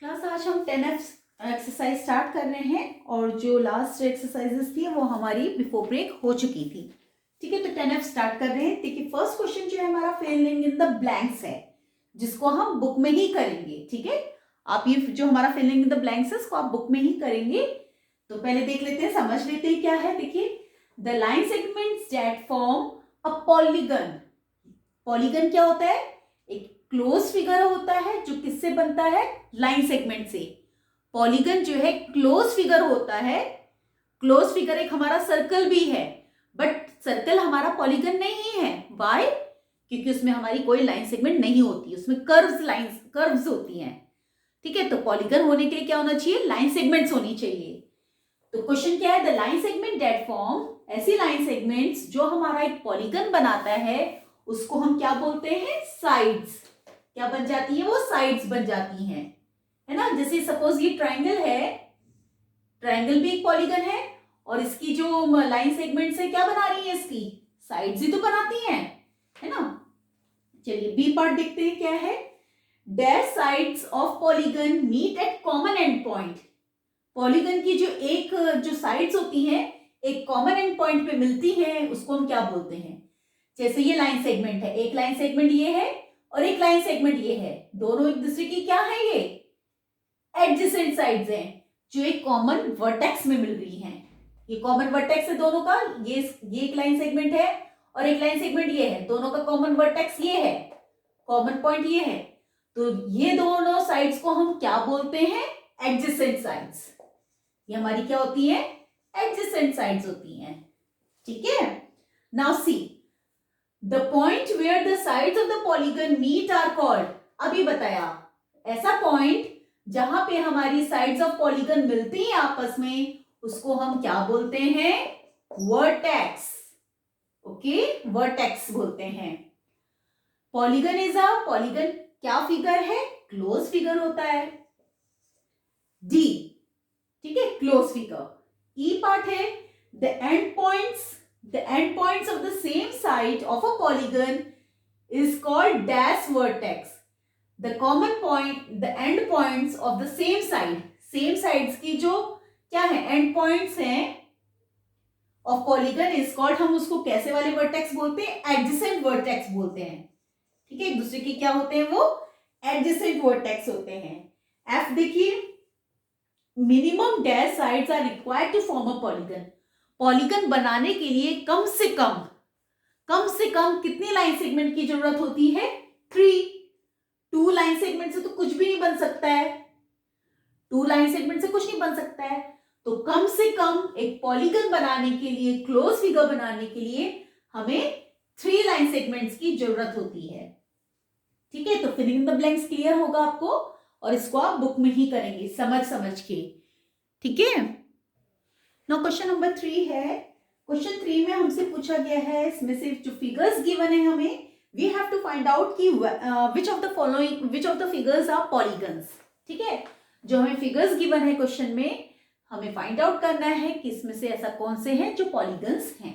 Class आज हम 10F exercise start कर रहे हैं और जो लास्ट एक्सरसाइजेस थी वो हमारी बिफोर ब्रेक हो चुकी थी। ठीक है, तो 10F स्टार्ट कर रहे हैं। देखिए फर्स्ट क्वेश्चन जो है हमारा फिलिंग इन द ब्लैंक्स है, जिसको हम बुक में ही करेंगे। ठीक है, आप ये जो हमारा फिलिंग इन द ब्लैंक्स है इसको आप बुक में ही करेंगे। तो पहले देख लेते हैं, समझ लेते हैं क्या है। देखिए the line segments that form a polygon. Polygon क्या होता है? एक क्लोज फिगर होता है जो किससे बनता है? लाइन सेगमेंट से। पॉलीगन जो है क्लोज फिगर होता है। क्लोज फिगर एक हमारा सर्कल भी है, बट सर्कल हमारा पॉलीगन नहीं है। व्हाई? क्योंकि उसमें हमारी कोई लाइन सेगमेंट नहीं होती, उसमें कर्व्स होती हैं। ठीक है, तो पॉलीगन होने के लिए क्या होना चाहिए? लाइन सेगमेंट्स होनी चाहिए। तो क्वेश्चन क्या है? The line segment that form, ऐसी लाइन सेगमेंट्स जो हमारा एक पॉलीगन बनाता है उसको हम क्या बोलते हैं? साइड्स। क्या बन जाती है वो? साइड्स बन जाती हैं, है ना। जैसे सपोज ये ट्राइंगल है, ट्राइंगल भी एक पॉलीगन है और इसकी जो लाइन सेगमेंट्स है क्या बना रही है? इसकी साइड्स ही तो बनाती हैं, है ना। चलिए बी पार्ट देखते हैं क्या है। Dash sides of polygon meet at common end point. Polygon की जो साइड्स होती हैं एक कॉमन एंड पॉइंट पे मिलती हैं, उसको हम क्या बोलते हैं? जैसे ये लाइन सेगमेंट है, एक लाइन सेगमेंट ये है और एक लाइन सेगमेंट ये है, दोनों एक दूसरे की क्या है? ये एडजेसेंट साइड्स हैं जो एक कॉमन वर्टेक्स में मिल रही हैं। ये कॉमन वर्टेक्स है दोनों का, ये एक लाइन सेगमेंट है और एक लाइन सेगमेंट ये है, दोनों का कॉमन वर्टेक्स ये है, कॉमन पॉइंट ये है। तो ये दोनों साइड्स को हम क्या बोलते हैं? Adjacent sides. ये हमारी क्या होती है? एडजेसेंट साइड्स होती हैं। ठीक है, now see the point where the sides of the polygon meet are called. अभी बताया ऐसा पॉइंट जहां पे हमारी साइड्स ऑफ पॉलीगन मिलती हैं आपस में, उसको हम क्या बोलते हैं? वर्टेक्स। ओके, वर्टेक्स बोलते हैं। पॉलीगन पॉलीगन क्या फिगर है? क्लोज फिगर होता है। डी, ठीक है, क्लोज फिगर। ई पार्ट है the end points of the same side of a polygon is called dash vertex. The common point, the end points of the same side, same sides की जो क्या है? And points हैं of polygon is called, हम उसको कैसे वाले vertex बोलते हैं? एडजेसेंट वर्टेक्स बोलते हैं। ठीक है, एक दूसरे के क्या होते हैं? वो एडजेसेंट वर्टेक्स होते हैं। एफ देखिए, minimum dash sides are required to form a polygon. Polygon बनाने के लिए कम से कम कितनी लाइन सेगमेंट की जरूरत होती है? 3। 2 लाइन सेगमेंट से तो कुछ भी नहीं बन सकता है, 2 लाइन सेगमेंट से कुछ नहीं बन सकता है। तो कम से कम एक पॉलीगन बनाने के लिए, क्लोज फिगर बनाने के लिए हमें 3 लाइन सेगमेंट्स की जरूरत होती है। ठीक है, तो filling in the blanks clear होगा आपको और इसको आप बुक में ही करेंगे समझ के। ठीक है, नाउ क्वेश्चन नंबर 3 है। क्वेश्चन 3 में हमसे पूछा गया है, इसमें से जो फिगर्स गिवन है हमें, we have to find out कि which of the figures are polygons. ठीक है, जो हमें फिगर्स गिवन है क्वेश्चन में, हमें फाइंड आउट करना है कि इसमें से ऐसा कौन से हैं जो पॉलीगन्स हैं।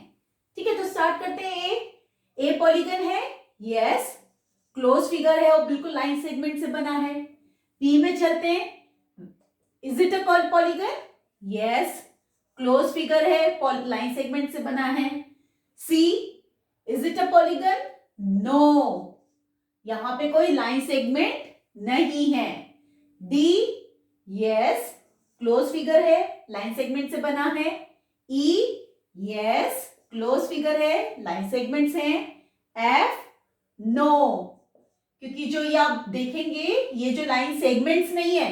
ठीक है, तो स्टार्ट करते हैं। ए पॉलीगन है, यस, क्लोज फिगर है और बिल्कुल लाइन सेगमेंट से बना है। बी में चलते हैं, is it a polygon? Yes, close figure है, लाइन सेगमेंट से बना है। C, is it a polygon? No, यहां पे कोई लाइन सेगमेंट नहीं है। डी, यस, क्लोज फिगर है, लाइन सेगमेंट से बना है। ई, यस, क्लोज फिगर है, लाइन सेगमेंट्स हैं। एफ, नो, क्योंकि जो ये आप देखेंगे ये जो लाइन सेगमेंट्स नहीं है,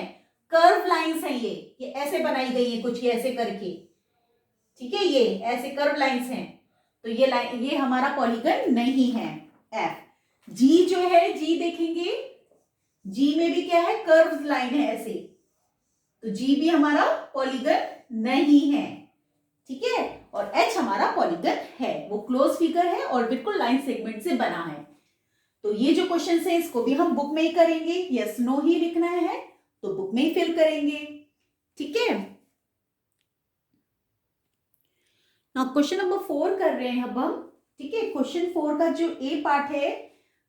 कर्व लाइंस हैं, ये ऐसे बनाई गई है कुछ ये ऐसे करके। ठीक है, ये ऐसे कर्व लाइंस हैं, तो ये लाइन, ये हमारा पॉलीगन नहीं है। एफ। जी जो है, जी देखेंगे, जी में भी क्या है? कर्व लाइन है ऐसे, तो जी भी हमारा पॉलीगन नहीं है। ठीक है, और एच हमारा पॉलीगन है, वो क्लोज फिगर है और बिल्कुल लाइन सेगमेंट से बना है। तो ये जो क्वेश्चन है इसको भी हम बुक में ही करेंगे, यस नो ही लिखना है तो बुक में ही फिल करेंगे। ठीक है, ना क्वेश्चन नंबर 4 कर रहे हैं अब हम। ठीक है, क्वेश्चन 4 का जो ए पार्ट है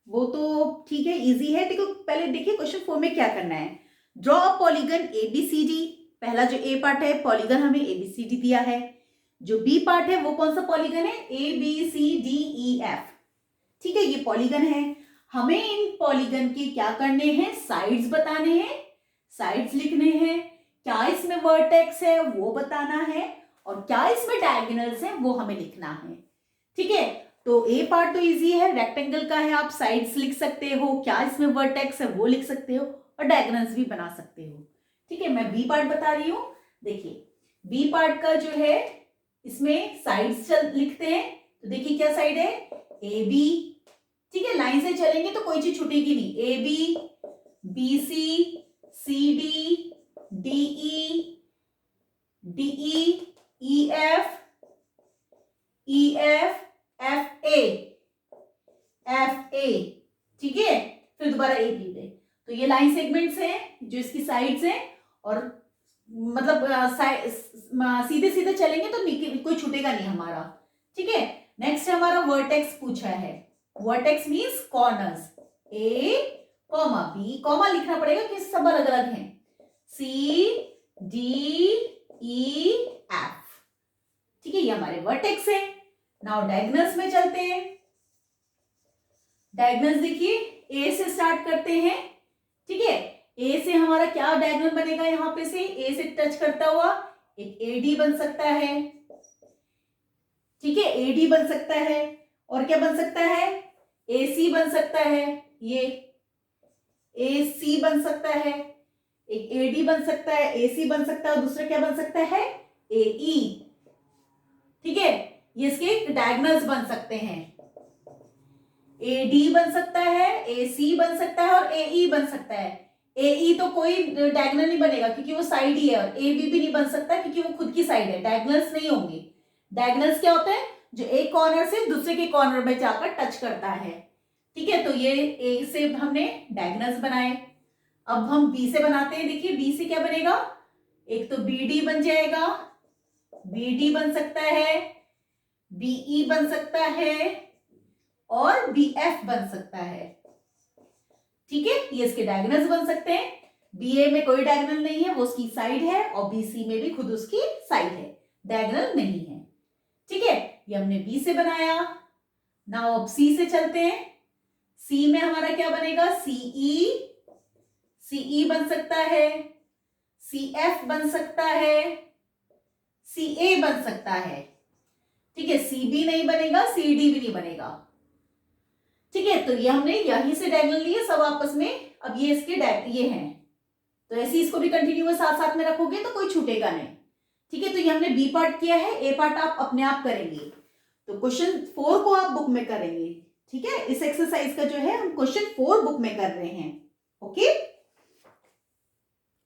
वो तो ठीक है, इजी है। देखो पहले देखिए क्वेश्चन 4 में क्या करना है। Draw a polygon ABCD। पहला जो ए पार्ट है पॉलीगन हमें ABCD दिया है। जो बी पार्ट है वो कौन सा पॉलीगन है, ABCDEF। ठीक है, ये पॉलीगन है। हमें इन पॉलीगन के क्या करने हैं, साइड्स बताने हैं, साइड्स लिखने हैं। क्या इसमें वर्टेक्स है वो बताना है, और क्या इसमें डायगोनल्स है वो हमें लिखना है। ठीक है, तो ए पार्ट तो इजी है, रेक्टेंगल का है, आप साइड्स लिख सकते हो, क्या इसमें वर्टेक्स है वो लिख सकते हो, और डायगोनल्स भी बना सकते हो। ठीक है, मैं बी पार्ट बता रही हूं। देखिए बी पार्ट का जो है इसमें साइड्स लिखते हैं। तो देखिए क्या साइड है, ए बी। ठीक है, लाइन से चलेंगे तो कोई चीज छूटेगी नहीं। A B, B C, C D, D E, E F, F A. ठीक है, फिर दोबारा ए बी पे। तो ये लाइन सेगमेंट्स हैं जो इसकी साइड्स हैं, और मतलब सीधे सीधे चलेंगे तो कोई छूटेगा नहीं हमारा। ठीक है, नेक्स्ट हमारा वर्टेक्स पूछा है। Vertex means corners. A comma B, comma लिखना पड़ेगा कि सब अलग अलग हैं। C D E F. ठीक है, ये हमारे वर्टेक्स हैं। नाउ डायगोनल्स में चलते हैं। डायगोनल्स देखिए ए से स्टार्ट करते हैं। ठीक है, ए से हमारा क्या डायगोनल बनेगा, यहां पे से ए से टच करता हुआ एक एडी बन सकता है। ठीक है, एडी बन सकता है, और क्या बन सकता है, एसी बन सकता है, ये एसी बन सकता है, एक एडी बन सकता है, एसी बन सकता है, और दूसरा क्या बन सकता है, एई। ठीक है, ये इसके डायगोनल्स बन सकते हैं। एडी बन सकता है, एसी बन सकता है, और एई बन सकता है। एई तो कोई डायगोनल नहीं बनेगा क्योंकि वो साइड ही है, और एबी भी नहीं बन सकता क्योंकि वो खुद की साइड है, डायगोनल्स नहीं होंगे। डायगोनल्स क्या होता है, जो एक कॉर्नर से दूसरे के कॉर्नर में जाकर टच करता है। ठीक है, तो ये ए से हमने डायगोनल्स बनाए। अब हम बी से बनाते हैं। देखिए बी से क्या बनेगा, एक तो बीडी बन जाएगा, बीडी बन सकता है, बीई बन सकता है, और बीएफ बन सकता है। ठीक है, ये इसके डायगोनल्स बन सकते हैं। बीए में कोई डायगोनल नहीं है, वो उसकी साइड है, और बीसी में भी खुद उसकी साइड है, डायगोनल नहीं है। ठीक है, ये हमने बी से बनाया। नाउ अब सी से चलते हैं। सी में हमारा क्या बनेगा, सीई, सीई बन सकता है, सीएफ बन सकता है, सीए बन सकता है। ठीक है, सीबी नहीं बनेगा, सीडी भी नहीं बनेगा। ठीक है, तो ये हमने यहीं से डायगोनल लिए सब आपस में। अब ये इसके ये हैं, तो ऐसे इसको भी कंटिन्यू साथ साथ में रखोगे तो कोई छूटेगा नहीं। ठीक है, तो ये हमने बी पार्ट किया है, ए पार्ट आप अपने आप करेंगे। तो क्वेश्चन 4 को आप बुक में करेंगे। ठीक है, इस एक्सरसाइज का जो है हम क्वेश्चन 4 बुक में कर रहे हैं। ओके।